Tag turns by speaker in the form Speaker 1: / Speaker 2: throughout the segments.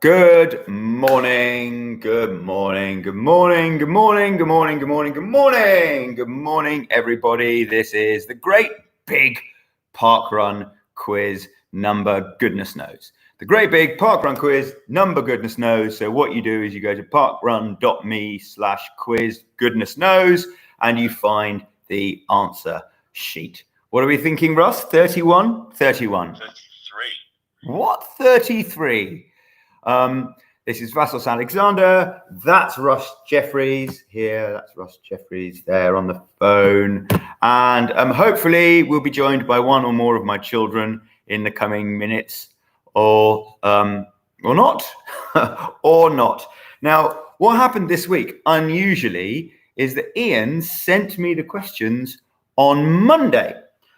Speaker 1: Good morning, good morning, good morning, good morning, good morning, good morning, good morning, good morning, everybody. This is the great big parkrun quiz number goodness knows. The great big parkrun quiz number goodness knows. So what you do is you go to parkrun.me/quiz goodness knows and you find the answer sheet. What are we thinking, Russ? 31? 31.
Speaker 2: 33.
Speaker 1: What? 33? This is Vassos Alexander. That's Russ Jeffries here. That's Russ Jeffries there on the phone. And hopefully we'll be joined by one or more of my children in the coming minutes, or not, or not. Now, what happened this week, unusually, is that Ian sent me the questions on Monday.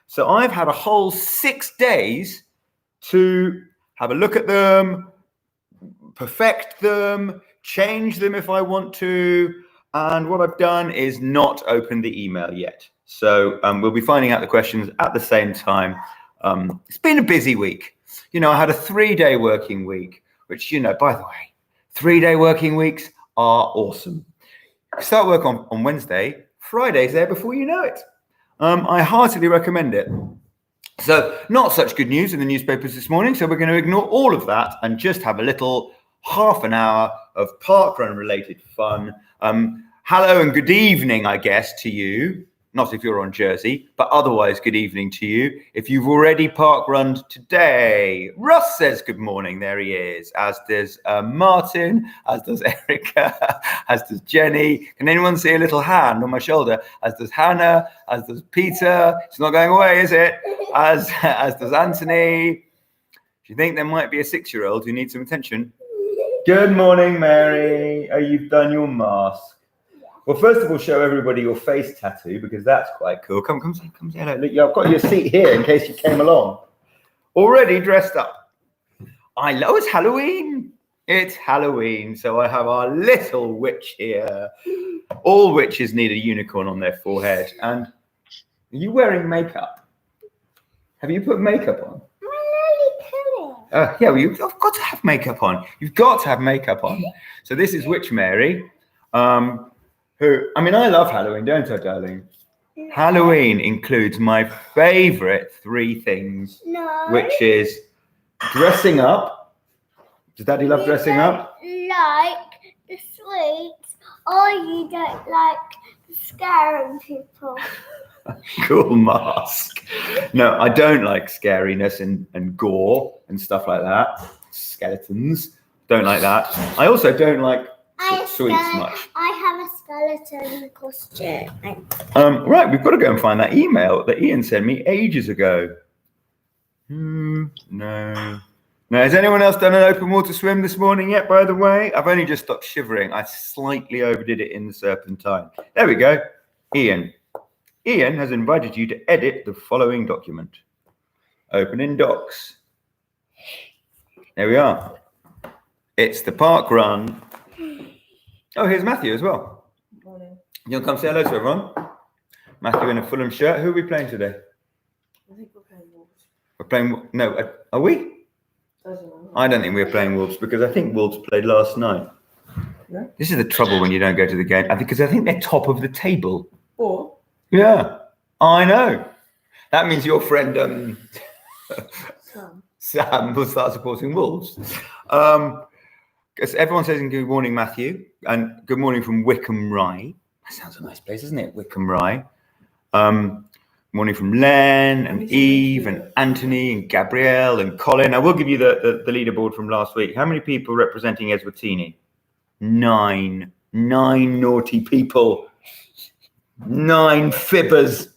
Speaker 1: So I've had a whole 6 days to have a look at them, perfect them, change them if I want to. And what I've done is not open the email yet. So we'll be finding out the questions at the same time. It's been a busy week. You know, I had a 3-day working week, which, you know, by the way, 3-day working weeks are awesome. Start work on Wednesday, Friday's there before you know it. I heartily recommend it. So not such good news in the newspapers this morning. So we're going to ignore all of that and just have a little half an hour of parkrun related fun. Hello and good evening, I guess, to you. Not if you're on Jersey, but otherwise good evening to you. If you've already parkrunned today. Russ says good morning. There he is. As does Martin, as does Erica, as does Jenny. Can anyone see a little hand on my shoulder? As does Hannah, as does Peter. It's not going away, is it? As does Anthony. Do you think there might be a 6-year-old who needs some attention? Good morning, Mary. Oh, you've done your mask. Well, first of all, show everybody your face tattoo because that's quite cool. Come say hello. Look, I've got your seat here in case you came along. Already dressed up. It's Halloween. It's Halloween. So I have our little witch here. All witches need a unicorn on their forehead. And are you wearing makeup? Have you put makeup on? Yeah, well, you've got to have makeup on. You've got to have makeup on. So this is Witch Mary. I love Halloween, don't I, darling? No. Halloween includes my favorite 3 things, which is dressing up. Does Daddy love dressing up?
Speaker 3: Like the sweets, or you don't like scaring people.
Speaker 1: Cool mask. No, I don't like scariness and gore and stuff like that. Skeletons. Don't like that. I also don't like sweets much.
Speaker 3: I have a skeleton costume.
Speaker 1: Right, we've got to go and find that email that Ian sent me ages ago. No. Has anyone else done an open water swim this morning yet, by the way? I've only just stopped shivering. I slightly overdid it in the serpentine. There we go. Ian has invited you to edit the following document. Open in docs. There we are. It's the parkrun. Oh, here's Matthew as well.
Speaker 4: Morning.
Speaker 1: You want to come say hello to everyone? Matthew in a Fulham shirt. Who are we playing today?
Speaker 4: I think we're playing Wolves.
Speaker 1: We're playing... No, are we? I don't think we're playing Wolves because I think Wolves played last night.
Speaker 4: Yeah?
Speaker 1: This is the trouble when you don't go to the game. Because I think they're top of the table.
Speaker 4: Or?
Speaker 1: Yeah, I know. That means your friend Sam will start supporting Wolves. Because everyone says good morning, Matthew, and good morning from Wickham Rye. That sounds a nice place, doesn't it? Wickham Rye. Morning from Len and Eve and Anthony and Gabrielle and Colin. I will give you the leaderboard from last week. How many people representing Eswatini? 9. 9 naughty people. 9 fibbers.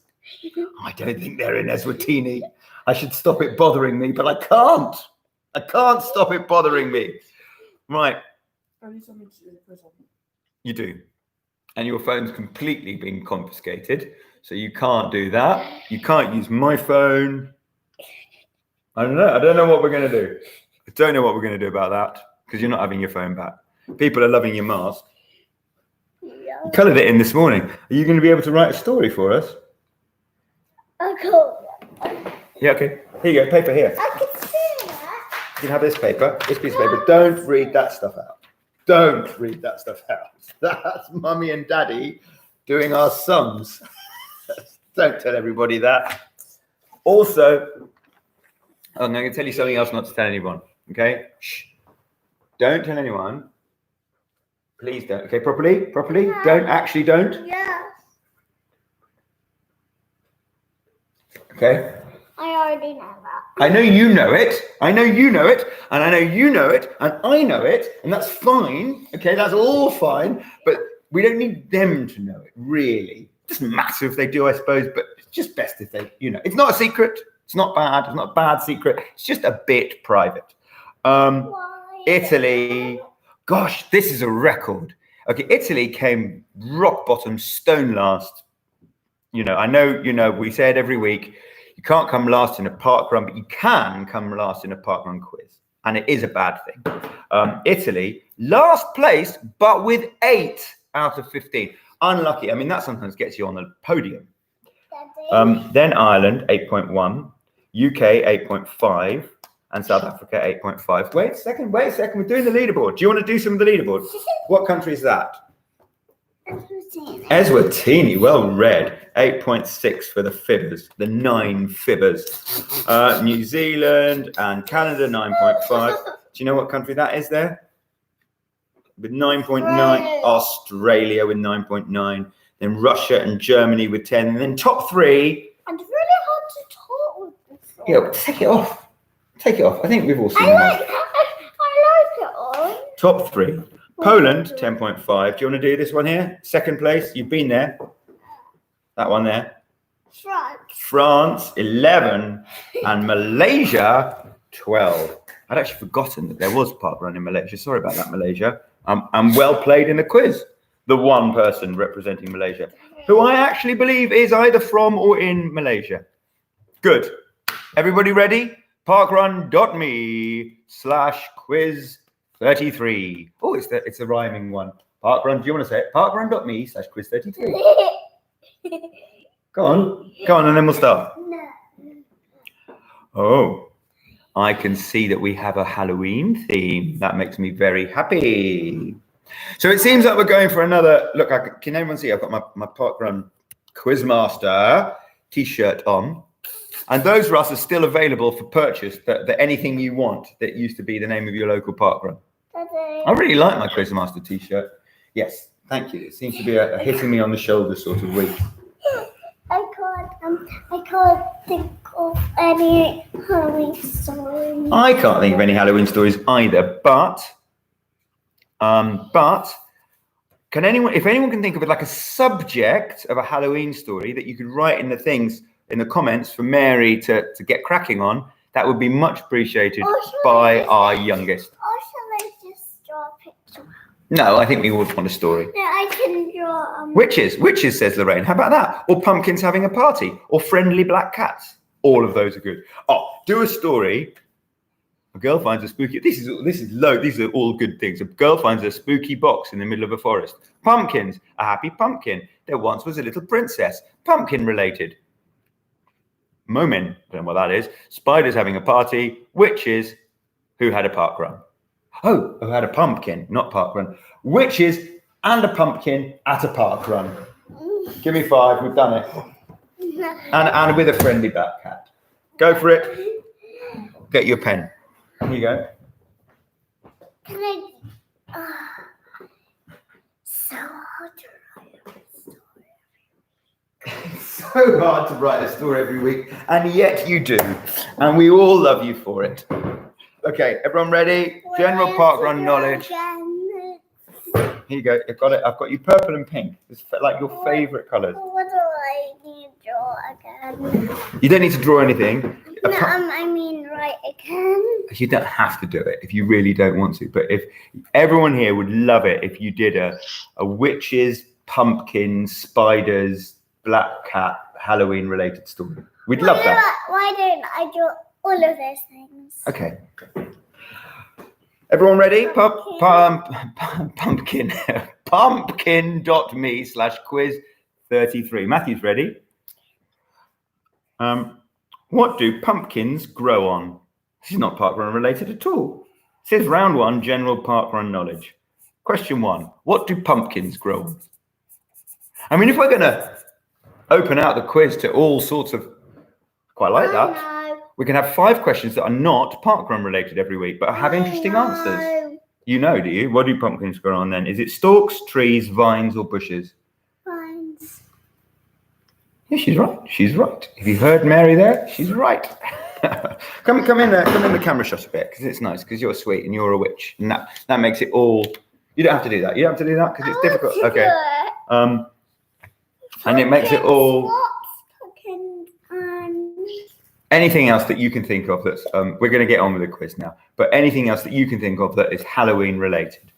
Speaker 1: I don't think they're in Eswatini. I should stop it bothering me, but I can't. I can't stop it bothering me. Right. You do. And your phone's completely been confiscated. So you can't do that. You can't use my phone. I don't know. I don't know what we're going to do. I don't know what we're going to do about that because you're not having your phone back. People are loving your mask. You coloured it in this morning. Are you going to be able to write a story for us?
Speaker 3: I can't.
Speaker 1: Yeah, okay. Here you go. Paper here.
Speaker 3: I can see that.
Speaker 1: can have this paper, this piece of paper. Don't read that stuff out. Don't read that stuff out. That's mummy and daddy doing our sums. Don't tell everybody that. Also, I'm going to tell you something else not to tell anyone. Okay? Shh. Don't tell anyone. Please don't. Okay, properly?
Speaker 3: Yeah.
Speaker 1: Don't.
Speaker 3: Yes.
Speaker 1: Okay?
Speaker 3: I already know that.
Speaker 1: I know you know it. And I know you know it. And I know it. And that's fine. Okay, that's all fine. But we don't need them to know it, really. It doesn't matter if they do, I suppose, but it's just best if they, it's not a secret. It's not bad. It's not a bad secret. It's just a bit private.
Speaker 3: Why?
Speaker 1: Italy. Gosh, this is a record. Okay, Italy came rock bottom, stone last. I know, we say it every week. You can't come last in a parkrun, but you can come last in a parkrun quiz. And it is a bad thing. Italy, last place, but with 8 out of 15. Unlucky. I mean, that sometimes gets you on the podium. Then Ireland, 8.1. UK, 8.5. And South Africa, 8.5. Wait a second. We're doing the leaderboard. Do you want to do some of the leaderboard? What country is that? Eswatini, well read. 8.6 for the fibbers, the 9 fibbers. New Zealand and Canada, 9.5. Do you know what country that is there? With 9.9. Australia with 9.9. Then Russia and Germany with 10. And then top 3.
Speaker 3: And it's really hard to talk with this one.
Speaker 1: Yeah, but take it off. Take it off. I think we've all seen
Speaker 3: I like
Speaker 1: that.
Speaker 3: it all.
Speaker 1: Top 3. Poland, 10.5. Do you want to do this one here? Second place. You've been there. That one there. France, 11. And Malaysia, 12. I'd actually forgotten that there was parkrun in Malaysia. Sorry about that, Malaysia. I'm well played in the quiz. The one person representing Malaysia, who I actually believe is either from or in Malaysia. Good. Everybody ready? Parkrun.me/quiz33. Oh, it's a rhyming one. Parkrun, do you want to say it? Parkrun.me/quiz33. Go on, and then we'll start.
Speaker 3: No.
Speaker 1: Oh, I can see that we have a Halloween theme. That makes me very happy. So it seems like we're going for another. Look, can everyone see? I've got my Parkrun Quizmaster t-shirt on. And those, Russ, are still available for purchase. That anything you want that used to be the name of your local parkrun. I really like my Quizmaster t-shirt. Yes, thank you. It seems to be a hitting me on the shoulder sort of week.
Speaker 3: I can't think of any Halloween stories.
Speaker 1: I can't think of any Halloween stories either, but can anyone, if anyone can think of it like a subject of a Halloween story that you could write in the comments for Mary to get cracking on, that would be much appreciated by our youngest.
Speaker 3: Or shall I just draw a picture?
Speaker 1: No, I think we all want a story.
Speaker 3: No, I can draw.
Speaker 1: Witches, says Lorraine. How about that? Or pumpkins having a party, or friendly black cats. All of those are good. Oh, do a story. A girl finds a spooky. These are all good things. A girl finds a spooky box in the middle of a forest. Pumpkins, a happy pumpkin. There once was a little princess. Pumpkin related. Moment, don't know what that is. Spiders having a party. Witches who had a parkrun. Oh, who had a pumpkin, not parkrun. Witches and a pumpkin at a parkrun. Give me 5. We've done it. And with a friendly black cat. Go for it. Get your pen. Here you go.
Speaker 3: Can I? So hard to write a story.
Speaker 1: It's so hard to write a story every week, and yet you do. And we all love you for it. Okay, everyone ready? General parkrun knowledge. Here you go. I've got you purple and pink. It's like your favorite colors.
Speaker 3: What do I need to draw again?
Speaker 1: You don't need to draw anything.
Speaker 3: No, I mean write again.
Speaker 1: You don't have to do it if you really don't want to. But if everyone here would love it if you did a witches, pumpkins, spiders, black cat, Halloween related story. We'd love that.
Speaker 3: Why don't I draw all of those things?
Speaker 1: Okay. Everyone ready? Pumpkin. Pumpkin.me/quiz33. Matthew's ready. What do pumpkins grow on? This is not parkrun related at all. It says round 1, general parkrun knowledge. Question 1, what do pumpkins grow on? I mean, if we're going to open out the quiz to all sorts of, quite like that.
Speaker 3: No.
Speaker 1: We can have 5 questions that are not parkrun related every week, but have interesting answers. You know, do you? What do pumpkins grow on then? Is it stalks, trees, vines, or bushes?
Speaker 3: Vines.
Speaker 1: Yeah, she's right. She's right. Have you heard Mary there? She's right. come in there. Come in the camera shot a bit because it's nice because you're sweet and you're a witch, and that makes it all. You don't have to do that. You don't have to do that because it's difficult. Okay. And it makes it all. Anything else that you can think of that's we're going to get on with the quiz now, but anything else that you can think of that is Halloween related.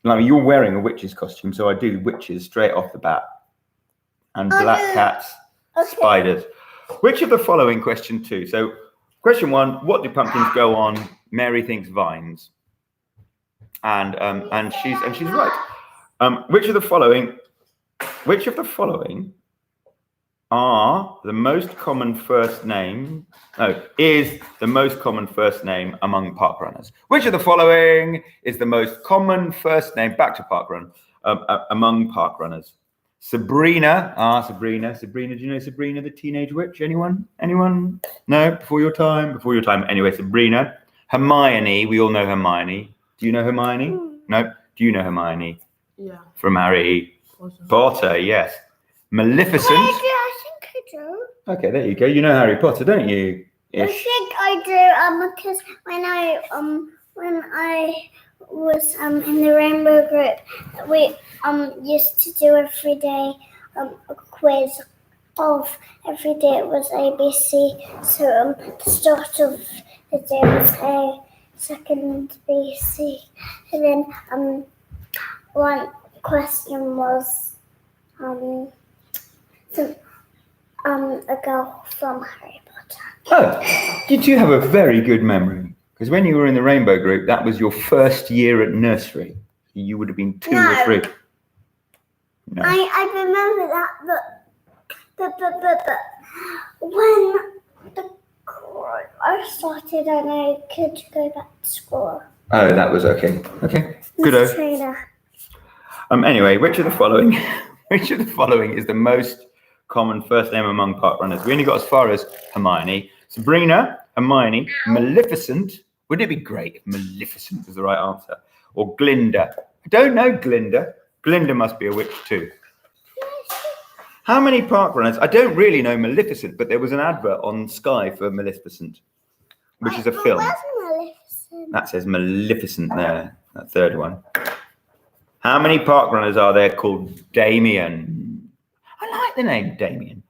Speaker 1: I mean, you're wearing a witch's costume, so I do witches straight off the bat, and black cats, spiders. Which of the following? Question 2. So, question 1: what do pumpkins go on? Mary thinks vines, and she's right. Which of the following are the most common first name? No, is the most common first name among parkrunners? Which of the following is the most common first name? Back to parkrun among parkrunners. Sabrina. Sabrina. Sabrina. Do you know Sabrina, the teenage witch? Anyone? No. Before your time. Anyway, Sabrina. Hermione. We all know Hermione. Do you know Hermione? No. Do you know Hermione?
Speaker 4: Yeah.
Speaker 1: From Harry Potter. Yes. Maleficent.
Speaker 3: I think I do.
Speaker 1: Okay, there you go. You know Harry Potter, don't you?
Speaker 3: I think I do. Because when I was in the Rainbow group, we used to do every day a quiz of every day. It was ABC. So the start of the day was A, second BC, and then one question was a girl from Harry Potter.
Speaker 1: Oh, you do have a very good memory. Because when you were in the Rainbow group, that was your first year at nursery. You would have been 2 or 3. No.
Speaker 3: I remember that, but when I started and I could go back to school.
Speaker 1: Oh, that was okay. Okay, good.
Speaker 3: Trainer.
Speaker 1: Anyway, which of the following is the most common first name among parkrunners? We only got as far as Hermione. Sabrina, Hermione, Maleficent. Wouldn't it be great if Maleficent was the right answer? Or Glinda. I don't know Glinda. Glinda must be a witch too. How many parkrunners? I don't really know Maleficent, but there was an advert on Sky for Maleficent, which is a film.
Speaker 3: Maleficent?
Speaker 1: That says Maleficent there, that third one. How many parkrunners are there called Damien? I like the name Damien.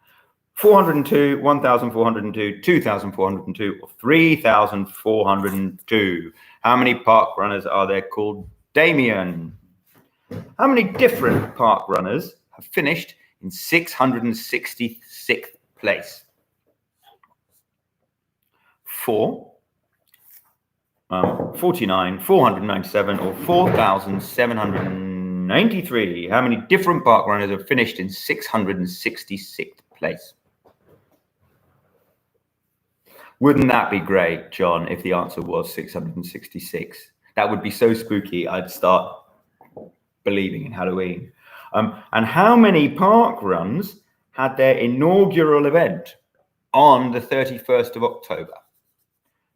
Speaker 1: 402, 1,402, 2,402, or 3,402. How many parkrunners are there called Damien? How many different parkrunners have finished in 666th place? 4, 49, 497, or 4,793. How many different parkrunners have finished in 666th place? Wouldn't that be great, John, if the answer was 666? That would be so spooky, I'd start believing in Halloween. And how many parkruns had their inaugural event on the 31st of October?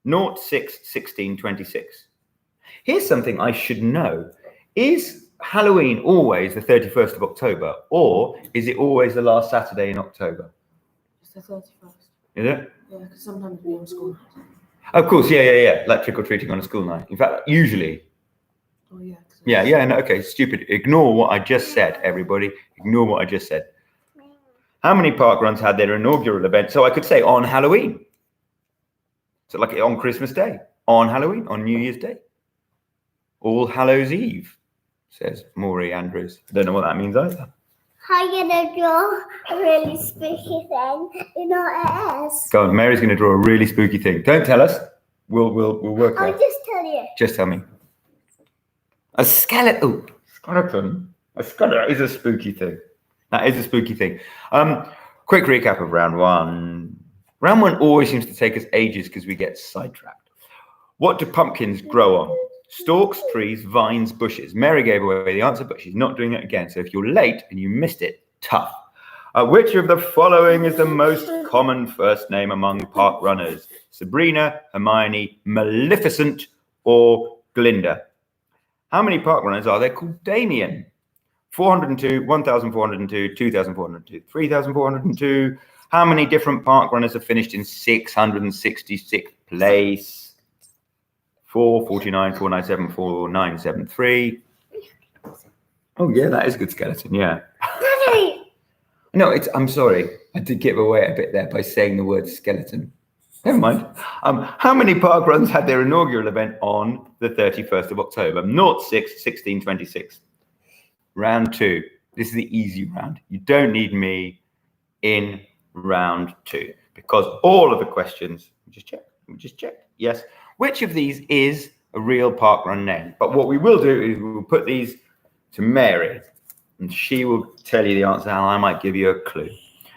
Speaker 1: 0, 6, 16, 26. Here's something I should know. Is Halloween always the 31st of October, or is it always the last Saturday in October?
Speaker 4: It's the 31st.
Speaker 1: Is it?
Speaker 4: Yeah, because sometimes we on school night.
Speaker 1: Of course, yeah. Like trick-or-treating on a school night. In fact, usually.
Speaker 4: Oh, yeah.
Speaker 1: Yeah, no, okay, stupid. Ignore what I just said, everybody. Ignore what I just said. How many parkruns had their inaugural event? So I could say on Halloween. So like on Christmas Day, on Halloween, on New Year's Day. All Hallows Eve, says Maury Andrews. I don't know what that means either.
Speaker 3: I'm gonna draw a really spooky thing. You know what it is?
Speaker 1: Go on, Mary's going to draw a really spooky thing. Don't tell us. We'll work
Speaker 3: I'll
Speaker 1: out.
Speaker 3: just tell you.
Speaker 1: Just tell me. A skeleton. Oh, skeleton. A skeleton is a spooky thing. That is a spooky thing. Quick recap of round 1. Round one always seems to take us ages because we get sidetracked. What do pumpkins grow on? Stalks, trees, vines, bushes. Mary gave away the answer, but she's not doing it again. So if you're late and you missed it, tough. Which of the following is the most common first name among park runners? Sabrina, Hermione, Maleficent, or Glinda? How many park runners are there called Damien? 402, 1,402, 2,402, 3,402. How many different park runners have finished in 666th place? 449, 497, 4973. Oh, yeah, that is a good skeleton, yeah. No, I'm sorry. I did give away a bit there by saying the word skeleton. Never mind. How many park runs had their inaugural event on the 31st of October? 06, 16, 26. Round two. This is the easy round. You don't need me in round two because all of the questions, let me just check. Yes. Which of these is a real parkrun name? But what we will do is we'll put these to Mary and she will tell you the answer, and I might give you a clue.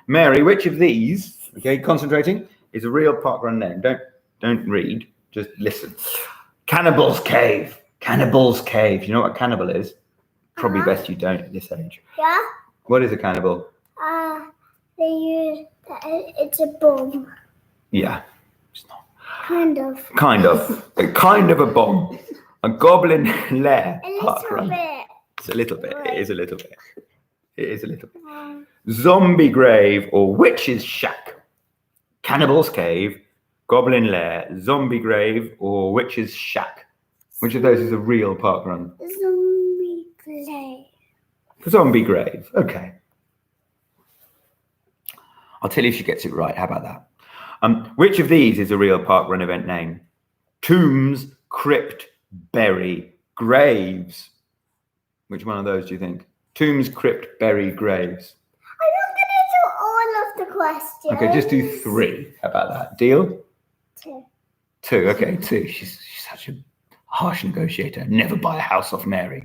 Speaker 1: Mary, which of these, okay, concentrating, is a real parkrun name? Don't read, just listen. Cannibal's Cave. Cannibal's Cave. You know what a cannibal is? Probably best you don't at this age.
Speaker 3: Yeah?
Speaker 1: What is a cannibal?
Speaker 3: They use, it's a bomb.
Speaker 1: Yeah, it's not.
Speaker 3: Kind of.
Speaker 1: Kind of a bomb. A goblin lair
Speaker 3: A
Speaker 1: parkrun.
Speaker 3: little bit.
Speaker 1: It's a little bit. It is a little bit. It is a little bit. Zombie grave or witch's shack? Cannibal's Cave, Goblin Lair, Zombie Grave, or Witch's Shack? Which of those is a real parkrun?
Speaker 3: Zombie grave.
Speaker 1: Zombie Grave. Okay. I'll tell you if she gets it right. How about that? Which of these is a real parkrun event name? Tombs, Crypt, Bury, Graves. Which one of those do you think? Tombs, Crypt, Bury, Graves.
Speaker 3: I'm not going to do all of the questions.
Speaker 1: Okay, just do 3. How about that? Deal?
Speaker 3: 2.
Speaker 1: 2. Okay, 2. She's such a harsh negotiator. Never buy a house off Mary.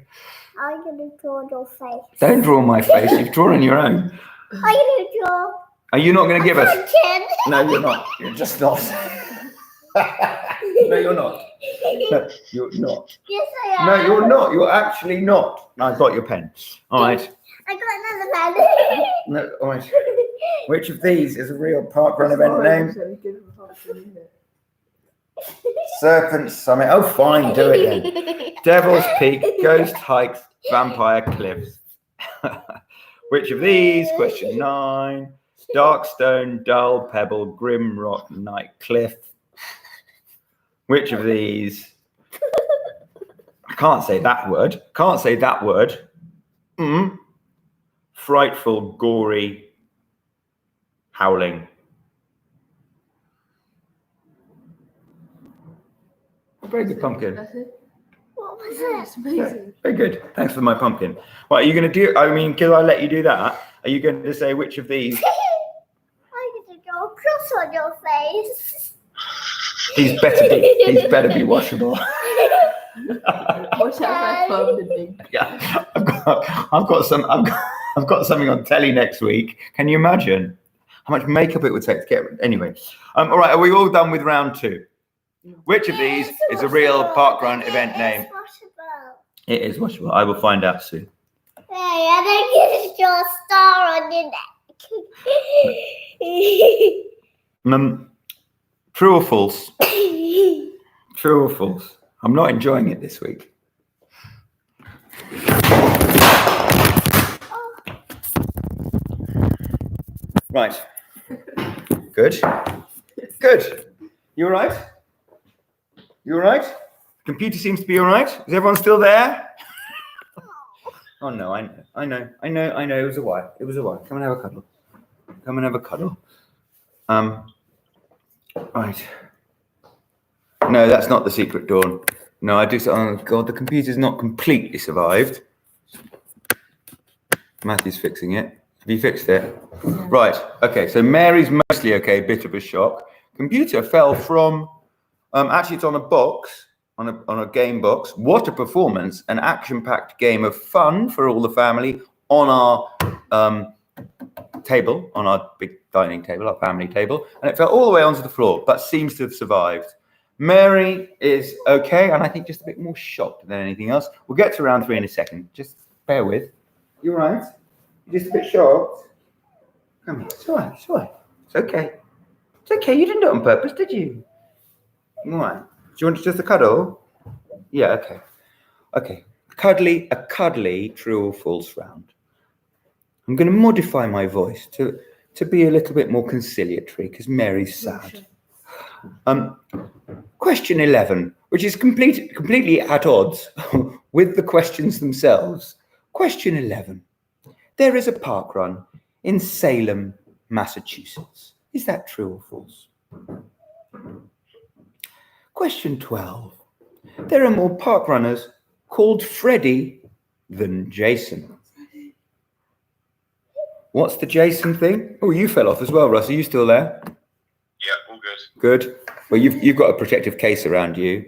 Speaker 3: I'm going to draw your face.
Speaker 1: Don't draw my face. You've drawn on your own.
Speaker 3: I'm going to draw.
Speaker 1: Are you not going to give us?
Speaker 3: Chin.
Speaker 1: No, you're not. You're just not. No, you're not. No, you're not.
Speaker 3: Yes, I am.
Speaker 1: No, you're not. You're actually not. I've got your pen. All right.
Speaker 3: I got another pen.
Speaker 1: No, all right. Which of these is a real parkrun event name? Serpent Summit. Oh, fine. Do it then. Devil's Peak, Ghost Hikes, Vampire Cliffs. Which of these? Question 9. Darkstone, Dull Pebble, Grim Rock, Night Cliff. Which of these? I can't say that word. Can't say that word. Frightful, gory, howling. Very good pumpkin.
Speaker 4: That's it.
Speaker 3: What was
Speaker 4: Yeah,
Speaker 3: it?
Speaker 4: it's amazing.
Speaker 1: Very good. Thanks for my pumpkin. What are you going to do? I mean, can I let you do that? Are you going to say which of these?
Speaker 3: I'm going to draw a cross on your face.
Speaker 1: These better be washable.
Speaker 4: Watch out my pumpkin thing.
Speaker 1: Yeah, I've got something on telly next week. Can you imagine how much makeup it would take to get? Anyway, all right. Are we all done with round 2? Which of these is a real parkrun event name?
Speaker 3: It's washable.
Speaker 1: It is washable. I will find out soon.
Speaker 3: Hey, I don't get to draw a star on your neck.
Speaker 1: True or false? True or false? I'm not enjoying it this week. Right. Good. Good. You all right? You all right? Computer seems to be all right. Is everyone still there? Oh no, I know. It was a while. Come and have a cuddle. Right. No, that's not the secret dawn. No, I do. Oh God, the computer's not completely survived. Matthew's fixing it. Have you fixed it?
Speaker 4: Yeah.
Speaker 1: Right. Okay. So Mary's mostly okay. Bit of a shock. Computer fell from. Actually, it's on a box, on a game box. What a performance! An action-packed game of fun for all the family on our table, on our big dining table, our family table, and it fell all the way onto the floor, but seems to have survived. Mary is okay, and I think just a bit more shocked than anything else. We'll get to round 3 in a second. Just bear with. You all right? You're just a bit shocked? Come here. It's all right. It's all right. It's okay. It's okay. You didn't do it on purpose, did you? All right. Do you want just a cuddle? Yeah, okay. Okay. A cuddly true or false round. I'm going to modify my voice to be a little bit more conciliatory because Mary's sad. Question 11, which is completely at odds with the questions themselves. Question 11. There is a park run in Salem, Massachusetts. Is that true or false? Question 12. There are more park runners called Freddie than Jason. What's the Jason thing? Oh, you fell off as well, Russ. Are you still there?
Speaker 2: Yeah, all good.
Speaker 1: Good. Well, you've got a protective case around you,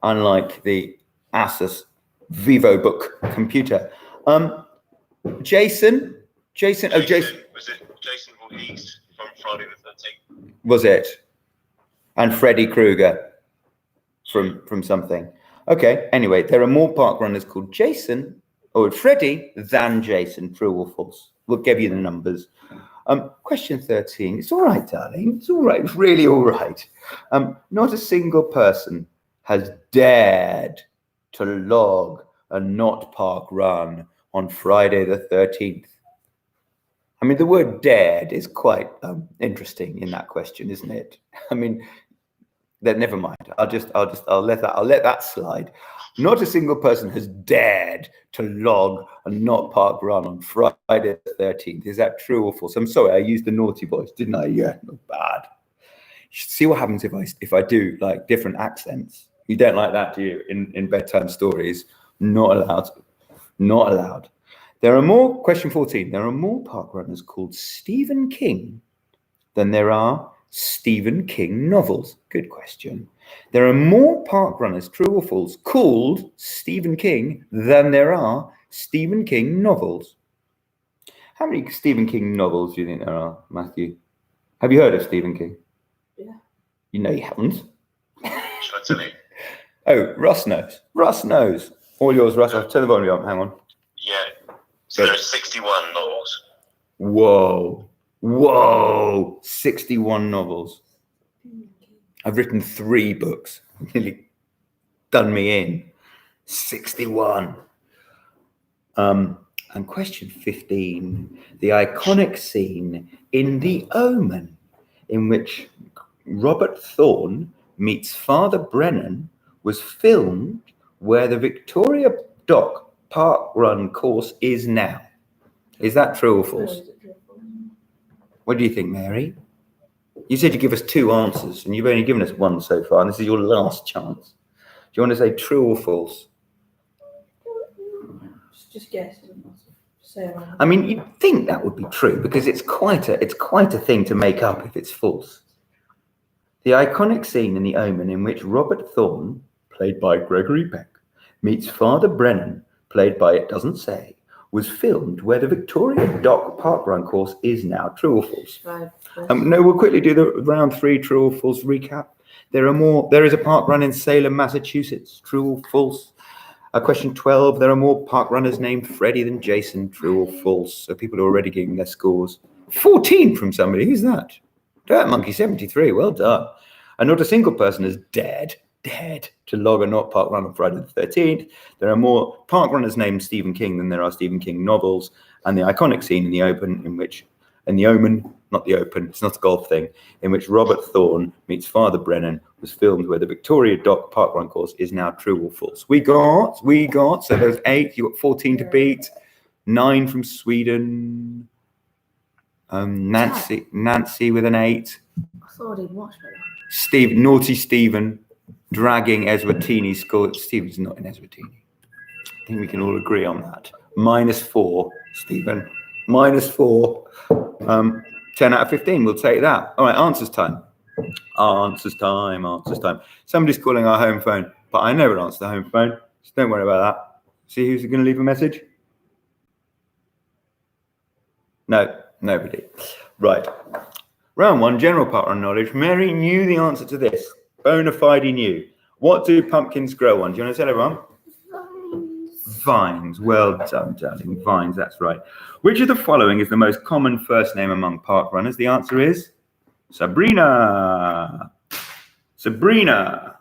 Speaker 1: unlike the Asus VivoBook computer. Jason. Oh, Jason.
Speaker 2: Was it Jason Voorhees from Friday the 13th?
Speaker 1: Was it? And Freddy Krueger from something. Okay. Anyway, there are more park runners called Jason or Freddy than Jason. True or false? We'll give you the numbers. Question 13. It's all right, darling. It's all right. It's really all right. Not a single person has dared to log a not park run on Friday the 13th. I mean, the word dared is quite interesting in that question, isn't it? I mean, never mind. I'll let that slide. Not a single person has dared to log a not park run on Friday the 13th. Is that true or false? I'm sorry, I used the naughty voice, didn't I? Yeah, not bad. You should see what happens if I do like different accents. You don't like that, do you? In bedtime stories, not allowed. Not allowed. There are more. Question 14. There are more park runners called Stephen King than there are Stephen King novels. Good question. There are more park runners, true or false, called Stephen King than there are Stephen King novels. How many Stephen King novels do you think there are, Matthew? Have you heard of Stephen King?
Speaker 4: Yeah.
Speaker 1: You know you haven't.
Speaker 2: Should I tell you?
Speaker 1: Oh, Russ knows. Russ knows. All yours, Russ. I'll turn the volume up. Hang on.
Speaker 2: Yeah. So there are 61 novels.
Speaker 1: Whoa. 61 novels. I've written 3 books. Nearly done me in. 61. And question 15. The iconic scene in The Omen, in which Robert Thorne meets Father Brennan, was filmed where the Victoria Dock park run course is now. Is that true or false? What do you think, Mary? You said you give us 2 answers, and you've only given us 1 so far, and this is your last chance. Do you want to say true or false?
Speaker 4: Just guess.
Speaker 1: I mean, you'd think that would be true because it's quite a thing to make up if it's false. The iconic scene in The Omen in which Robert Thorne, played by Gregory Peck, meets Father Brennan, played by It Doesn't Say, was filmed where the Victoria Dock park run course is now. True or false? No, we'll quickly do the round 3 true or false recap. There is a park run in Salem, Massachusetts. True or false? Question 12. There are more park runners named Freddie than Jason. True or false? So people are already getting their scores. 14 from somebody. Who's that? Dirt Monkey 73. Well done. And not a single person has dared to log a not park run on Friday the 13th. There are more park runners named Stephen King than there are Stephen King novels. And the iconic scene in The Omen, not The Open, it's not a golf thing, in which Robert Thorne meets Father Brennan, was filmed where the Victoria Dock park run course is now. True or false? We got, so there's 8, you got 14 to beat, 9 from Sweden, Nancy with an 8.
Speaker 4: I thought I did much better.
Speaker 1: Naughty Stephen dragging Eswatini's score. Stephen's not in Eswatini. I think we can all agree on that. -4, Stephen. -4. 10 out of 15, we'll take that. All right, answers time. Answers time. Somebody's calling our home phone, but I never answer the home phone, so don't worry about that. See who's going to leave a message? No, Nobody. Right. Round one, general parkrun knowledge. Mary knew the answer to this. Bona fide knew. What do pumpkins grow on? Do you want to tell everyone? Vines. Well done, darling. Vines, that's right. Which of the following is the most common first name among park runners? The answer is Sabrina. Sabrina.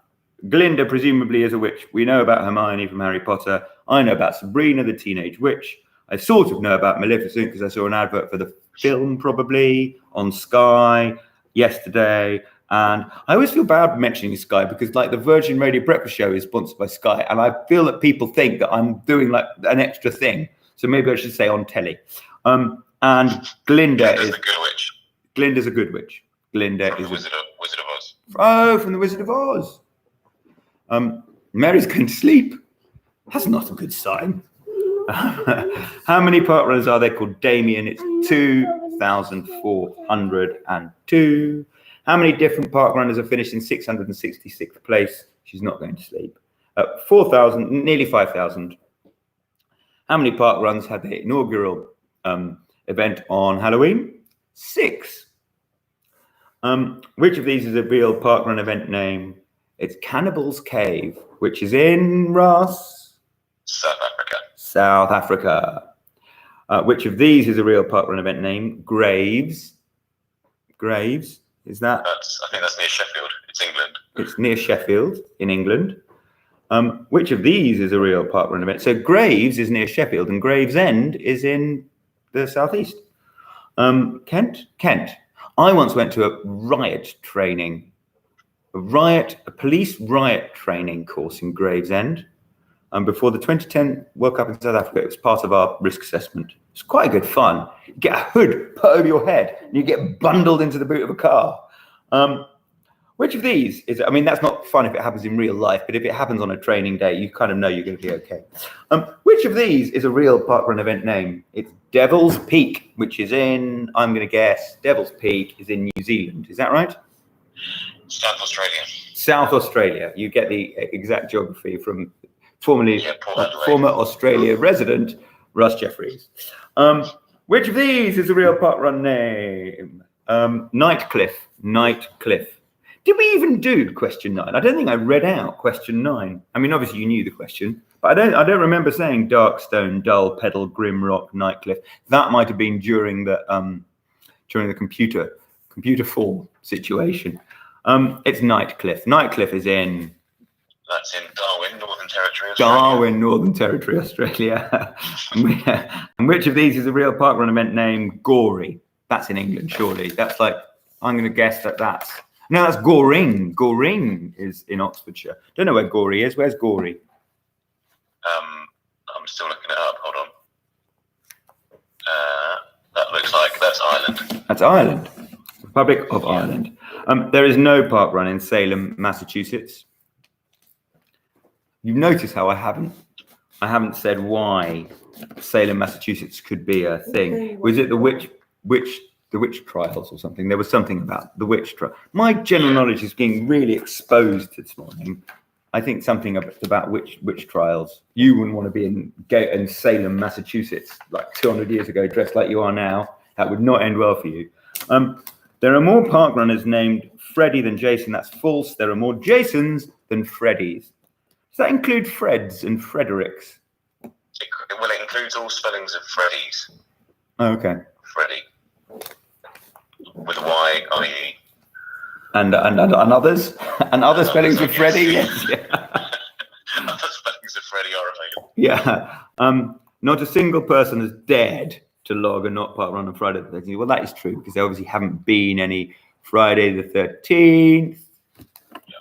Speaker 1: Glinda presumably is a witch. We know about Hermione from Harry Potter. I know about Sabrina, the teenage witch. I sort of know about Maleficent because I saw an advert for the film probably on Sky yesterday. And I always feel bad mentioning Sky because like the Virgin Radio Breakfast Show is sponsored by Sky. And I feel that people think that I'm doing like an extra thing. So maybe I should say on telly. And Glinda is...
Speaker 2: the good witch.
Speaker 1: Glinda's a good witch. Glinda
Speaker 2: From
Speaker 1: is
Speaker 2: the Wizard of Oz.
Speaker 1: Oh, from the Wizard of Oz. Mary's going to sleep. That's not a good sign. How many parkrunners are there called Damien? It's 2,402. How many different parkrunners have finished in 666th place? She's not going to sleep. 4,000, nearly 5,000. How many parkruns had their inaugural event on Halloween? 6. Which of these is a real parkrun event name? It's Cannibal's Cave, which is in Ross?
Speaker 2: South Africa.
Speaker 1: South Africa. Which of these is a real parkrun event name? Graves. Graves, is that?
Speaker 2: I think that's near Sheffield. It's England.
Speaker 1: It's near Sheffield in England. Which of these is a real parkrun event? So Graves is near Sheffield and Gravesend is in the southeast. Kent? Kent. I once went to a police riot training course in Gravesend. Before the 2010 World Cup in South Africa, it was part of our risk assessment. It's quite good fun. You get a hood put over your head and you get bundled into the boot of a car. Which of these is, I mean, that's not fun if it happens in real life, but if it happens on a training day, you kind of know you're going to be okay. Which of these is a real parkrun event name? It's Devil's Peak, which is in, I'm going to guess, Devil's Peak is in New Zealand. Is that right?
Speaker 2: South Australia.
Speaker 1: South Australia. You get the exact geography from former Australia resident, Russ Jeffreys. Which of these is a real parkrun name? Nightcliff. Nightcliff. Did we even do question 9? I don't think I read out question 9. I mean, obviously you knew the question, but I don't remember saying Darkstone, Dull, Pedal, Grimrock, Nightcliff. That might have been during the computer form situation. It's Nightcliff. Nightcliff is in.
Speaker 2: That's in Darwin, Northern Territory, Australia.
Speaker 1: Darwin, Northern Territory, Australia. And which of these is a real parkrun event name? Gory. That's in England, surely. That's like, I'm going to guess that's. No, that's Goring. Goring is in Oxfordshire. Don't know where Gory is. Where's Gory?
Speaker 2: I'm still looking it up. Hold on. That looks like that's Ireland.
Speaker 1: That's Ireland. Republic of Ireland. There is no parkrun in Salem, Massachusetts. You notice how I haven't said why Salem, Massachusetts could be a thing. Was it the witch trials or something? There was something about the witch trial. My general knowledge is being really exposed this morning. I think something about witch trials. You wouldn't want to be in Salem, Massachusetts, like 200 years ago, dressed like you are now. That would not end well for you. There are more parkrunners named Freddie than Jason. That's false. There are more Jasons than Freddies. Does that include Freds and Fredericks?
Speaker 2: It includes all spellings of Freddy's.
Speaker 1: Oh, okay.
Speaker 2: Freddy. With a Y-I-E.
Speaker 1: And others? And other spellings of Freddie? Yes. Yeah.
Speaker 2: Other spellings of Freddy are available.
Speaker 1: Yeah. Not a single person has dared to log a not parkrun on Friday the 13th. Well, that is true because there obviously haven't been any Friday the 13th. Yeah.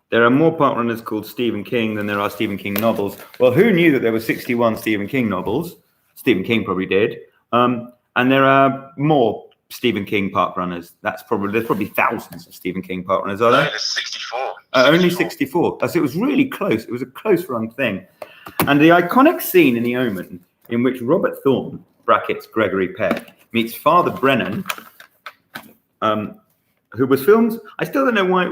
Speaker 1: There are more parkrunners called Stephen King than there are Stephen King novels. Well, who knew that there were 61 Stephen King novels? Stephen King probably did. And there are more Stephen King parkrunners. There's probably thousands of Stephen King parkrunners, are there?
Speaker 2: No, there's 64.
Speaker 1: Only 64. So it was really close. It was a close run thing. And the iconic scene in The Omen in which Robert Thorne, brackets Gregory Peck, meets Father Brennan, who was filmed. I still don't know why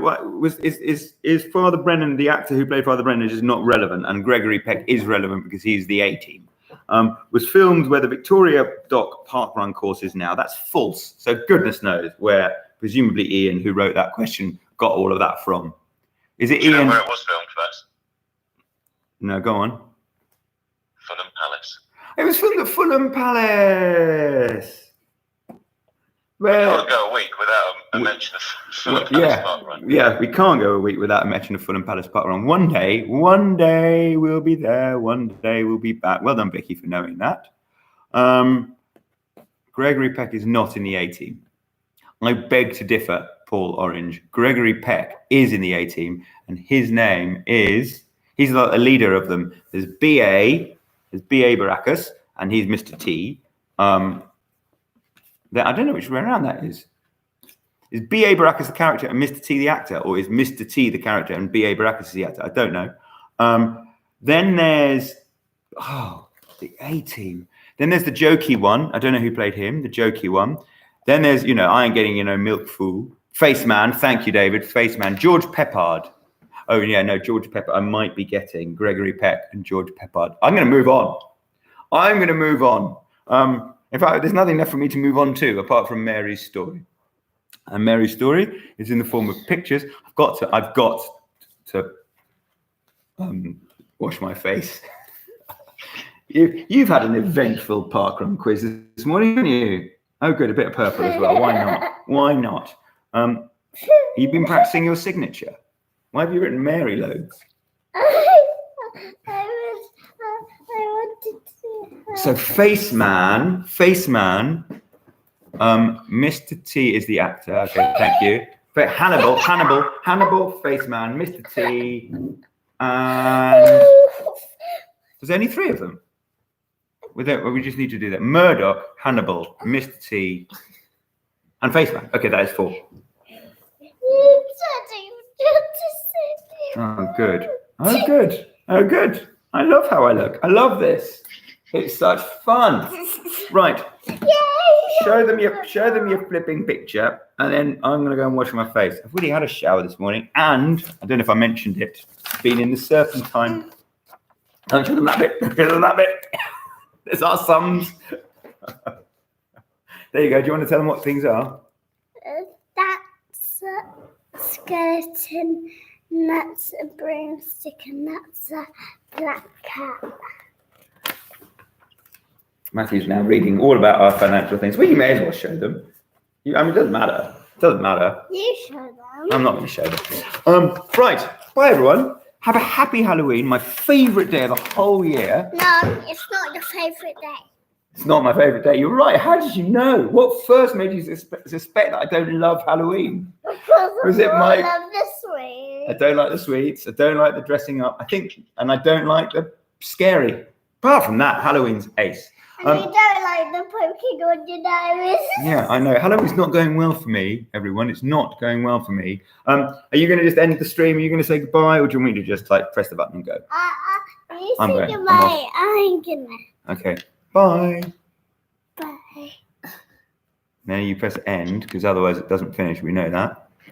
Speaker 1: is Father Brennan, the actor who played Father Brennan, is not relevant, and Gregory Peck is relevant because he's the A-team. was filmed where the Victoria Dock parkrun course is now. That's false. So goodness knows where presumably Ian, who wrote that question, got all of that from. Is it
Speaker 2: Do you know
Speaker 1: Ian?
Speaker 2: where it was filmed first?
Speaker 1: No, go on.
Speaker 2: Fulham Palace.
Speaker 1: It was filmed at Fulham Palace.
Speaker 2: We can't go a week without a mention of Fulham Palace parkrun.
Speaker 1: Yeah, we can't go a week without a mention of Fulham Palace parkrun. One day we'll be there. One day we'll be back. Well done, Vicky, for knowing that. Gregory Peck is not in the A team. I beg to differ, Paul Orange. Gregory Peck is in the A team, and his name is, he's like a leader of them. There's B.A. Baracus, and he's Mr. T. I don't know which way around that is. Is B.A. Baracus the character and Mr. T the actor, or is Mr. T the character and B.A. Baracus the actor? I don't know. Then there's, the A team. Then there's the jokey one. I don't know who played him, the jokey one. Then there's, I ain't getting, milk fool. Face Man, thank you, David. Face Man. George Peppard. Oh, yeah, no, George Peppard. I might be getting Gregory Peck and George Peppard. I'm going to move on. In fact, there's nothing left for me to move on to apart from Mary's story. And Mary's story is in the form of pictures. I've got to wash my face. You've had an eventful parkrun quiz this morning, haven't you? Oh, good, a bit of purple as well. Why not? You've been practicing your signature. Why have you written Mary loads?
Speaker 3: I wanted to.
Speaker 1: So Face Man, Mr. T is the actor. Okay, thank you. But Hannibal, Face Man, Mr. T, and there's only 3 of them. We just need to do that. Murdoch, Hannibal, Mr. T, and Face Man. Okay, that is 4. Oh, good. I love how I look. I love this. It's such fun. Right. Show them your flipping picture, and then I'm going to go and wash my face. I've really had a shower this morning, and I don't know if I mentioned it, been in the serpentine. Don't show them that bit. There's our sums. There you go. Do you want to tell them what things are?
Speaker 3: That's a skeleton, and that's a broomstick, and that's a black cat.
Speaker 1: Matthew's now reading all about our financial things. Well, you may as well show them. It doesn't matter.
Speaker 3: You show them.
Speaker 1: I'm not going to show them. Right. Bye, everyone. Have a happy Halloween. My favourite day of the whole year.
Speaker 3: No, it's not your favourite day.
Speaker 1: It's not my favourite day. You're right. How did you know? What first made you suspect that I don't love Halloween?
Speaker 3: Because I love the sweets.
Speaker 1: I don't like the sweets. I don't like the dressing up. And I don't like the scary. Apart from that, Halloween's ace.
Speaker 3: And you don't like the poking on your nose.
Speaker 1: Yeah, I know. Halloween's not going well for me, everyone. It's not going well for me. Are you going to just end the stream? Are you going to say goodbye, or do you want me to just press the button and go?
Speaker 3: You say goodbye. I'm gonna.
Speaker 1: Okay. Bye.
Speaker 3: Bye.
Speaker 1: Now you press end, because otherwise it doesn't finish. We know that.